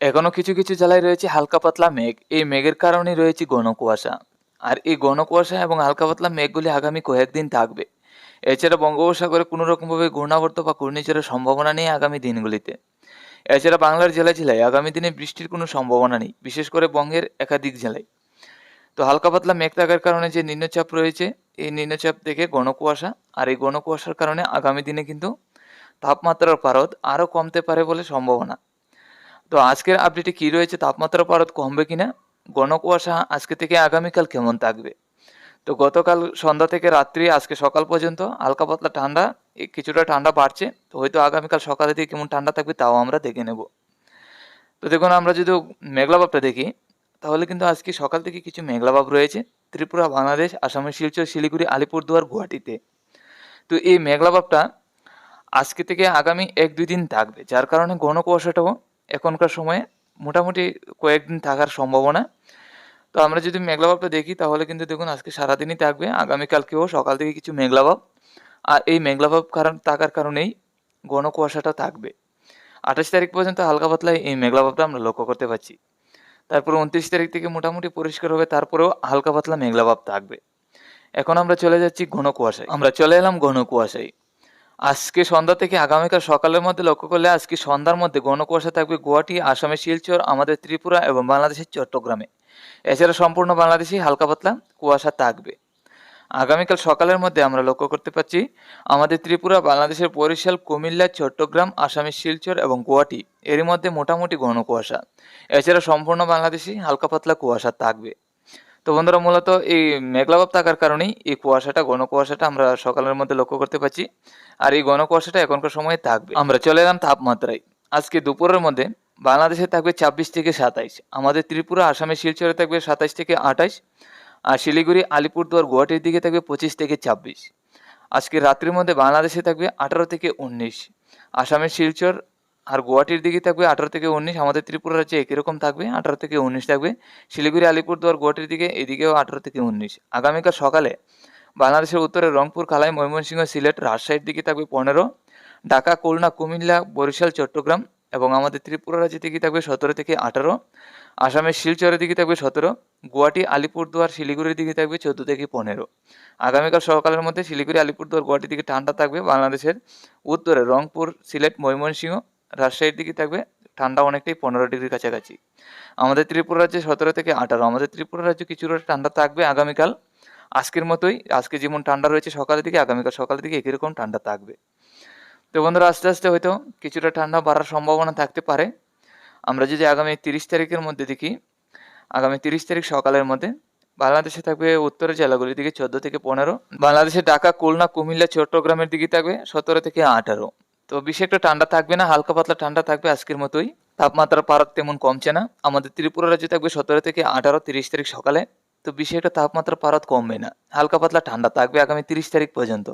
এখনো কিছু কিছু জেলায় রয়েছে হালকা পাতলা মেঘ। এই মেঘের কারণে রয়েছে ঘন কুয়াশা। আর এই ঘন কুয়াশা এবং হালকা পাতলা মেঘগুলি আগামী কয়েকদিন থাকবে। এছাড়া বঙ্গোপসাগরে কোনো রকমভাবে ঘূর্ণাবর্ত বা ঘূর্ণিঝড়ের সম্ভাবনা নেই আগামী দিনগুলিতে। এছাড়া বাংলার জেলায় জেলায় আগামী দিনে বৃষ্টির কোনো সম্ভাবনা নেই, বিশেষ করে বঙ্গের একাধিক জেলায়। তো হালকা পাতলা মেঘ থাকার কারণে যে নিম্নচাপ রয়েছে, এই নিম্নচাপ থেকে ঘন কুয়াশা, আর এই ঘন কুয়াশার কারণে আগামী দিনে কিন্তু তাপমাত্রার পারদ আরও কমতে পারে বলে সম্ভাবনা। তো আজকের আপডেটে কি রয়েছে, তাপমাত্রা পারদ কমবে কিনা, ঘন কুয়াশা আজকে থেকে আগামীকাল কেমন থাকবে। তো গতকাল সন্ধ্যা থেকে রাত্রি আজকে সকাল পর্যন্ত হালকা পাতলা ঠান্ডা, কিছুটা ঠান্ডা বাড়ছে। তো হয়তো আগামীকাল সকালে থেকে কেমন ঠান্ডা থাকবে তাও আমরা দেখে নেব। তো দেখুন, আমরা যদি মেঘলা ভাবটা দেখি, তাহলে কিন্তু আজকে সকাল থেকে কিছু মেঘলা ভাব রয়েছে ত্রিপুরা, বাংলাদেশ, আসামের শিলচর, শিলিগুড়ি, আলিপুরদুয়ার, গুয়াহাটিতে। তো এই মেঘলা ভাবটা আজকে থেকে আগামী 1-2 দিন থাকবে, যার কারণে ঘন কুয়াশাটাও এখনকার সময়ে মোটামুটি কয়েকদিন থাকার সম্ভাবনা। তো আমরা যদি মেঘলা ভাবটা দেখি, তাহলে কিন্তু দেখুন আজকে সারাদিনই থাকবে, আগামীকালকেও সকাল থেকে কিছু মেঘলা ভাব। আর এই মেঘলা ভাব থাকার কারণেই ঘন কুয়াশাটা থাকবে। 28 তারিখ পর্যন্ত হালকা পাতলা এই মেঘলা ভাবটা আমরা লক্ষ্য করতে পারছি। তারপরে 29 তারিখ থেকে মোটামুটি পরিষ্কার হবে, তারপরেও হালকা পাতলা মেঘলা ভাব থাকবে। এখন আমরা চলে যাচ্ছি ঘন কুয়াশায়। আমরা চলে এলাম ঘন কুয়াশায়। আজকে সন্ধ্যা থেকে আগামীকাল সকালের মধ্যে লক্ষ্য করলে আজকে সন্ধ্যার মধ্যে ঘন কুয়াশা থাকবে গুয়াহাটি, আসামের শিলচর, আমাদের ত্রিপুরা এবং বাংলাদেশের চট্টগ্রামে। এছাড়া সম্পূর্ণ বাংলাদেশেই হালকা পাতলা কুয়াশা থাকবে। আগামীকাল সকালের মধ্যে আমরা লক্ষ্য করতে পারছি আমাদের ত্রিপুরা, বাংলাদেশের বরিশাল, কুমিল্লা, চট্টগ্রাম, আসামের শিলচর এবং গুয়াহাটি এরই মধ্যে মোটামুটি ঘন কুয়াশা। এছাড়া সম্পূর্ণ বাংলাদেশেই হালকা পাতলা কুয়াশা থাকবে। তো বন্ধুরা, মূলত এই মেঘলা ভাব থাকার কারণেই এই কুয়াশাটা, ঘন কুয়াশাটা আমরা সকালের মধ্যে লক্ষ্য করতে পারছি। আর এই ঘন কুয়াশাটা এখনকার সময়ে থাকবে। আমরা চলে এলাম তাপমাত্রায়। আজকে দুপুরের মধ্যে বাংলাদেশে থাকবে 26 থেকে 27, আমাদের ত্রিপুরা, আসামের শিলচরে থাকবে 27 থেকে 28, আর শিলিগুড়ি, আলিপুরদুয়ার, গুয়াহাটির দিকে থাকবে 25 থেকে 26। আজকে রাত্রির মধ্যে বাংলাদেশে থাকবে 18 থেকে 19, আসামের শিলচর আর গুয়াহাটির দিকে থাকবে 18 থেকে 19, আমাদের ত্রিপুরা রাজ্যে একই রকম থাকবে, 18 থেকে 19 থাকবে। শিলিগুড়ি, আলিপুরদুয়ার, গুয়াহাটির দিকে এদিকেও 18 থেকে 19। আগামীকাল সকালে বাংলাদেশের উত্তরে রংপুর, কালাই, ময়মনসিংহ, সিলেট, রাজশাহীর দিকে থাকবে 15, ঢাকা, খুলনা, কুমিল্লা, বরিশাল, চট্টগ্রাম এবং আমাদের ত্রিপুরা রাজ্যের দিকে থাকবে 17 থেকে 18, আসামের শিলচরের দিকে থাকবে 17, গুয়াহাটি, আলিপুরদুয়ার, শিলিগুড়ির দিকে থাকবে 14 থেকে 15। আগামীকাল সকালের মধ্যে শিলিগুড়ি, আলিপুরদুয়ার, গুয়াহাটির দিকে ঠান্ডা থাকবে। বাংলাদেশের উত্তরে রংপুর, সিলেট, ময়মনসিংহ, রাজশাহীর দিকে থাকবে ঠান্ডা অনেকটাই 15 ডিগ্রির কাছাকাছি। আমাদের ত্রিপুরা রাজ্যে 17 থেকে 18, আমাদের ত্রিপুরা রাজ্যে কিছুটা ঠান্ডা থাকবে আগামীকাল। আজকের মতোই, আজকে যেমন ঠান্ডা রয়েছে সকালের দিকে, আগামীকাল সকালের দিকে একই রকম ঠান্ডা থাকবে। তো বন্ধুরা, আস্তে আস্তে হয়তো কিছুটা ঠান্ডা বাড়ার সম্ভাবনা থাকতে পারে। আমরা যদি আগামী 30 তারিখের মধ্যে দেখি, আগামী 30 তারিখ সকালের মধ্যে বাংলাদেশে থাকবে উত্তরের জেলাগুলির দিকে 14 থেকে 15, বাংলাদেশে ঢাকা, খুলনা, কুমিল্লা, চট্টগ্রামের দিকে থাকবে 17 থেকে 18। তো বেশি একটা ঠান্ডা থাকবে না, হালকা পাতলা ঠান্ডা থাকবে আজকের মতোই। তাপমাত্রার পারদ তেমন কমছে না। আমাদের ত্রিপুরা রাজ্যে থাকবে 17 থেকে 18, 30 তারিখ সকালে। তো বেশি একটা তাপমাত্রার পারদ কমবে না, হালকা পাতলা ঠান্ডা থাকবে আগামী 30 তারিখ পর্যন্ত।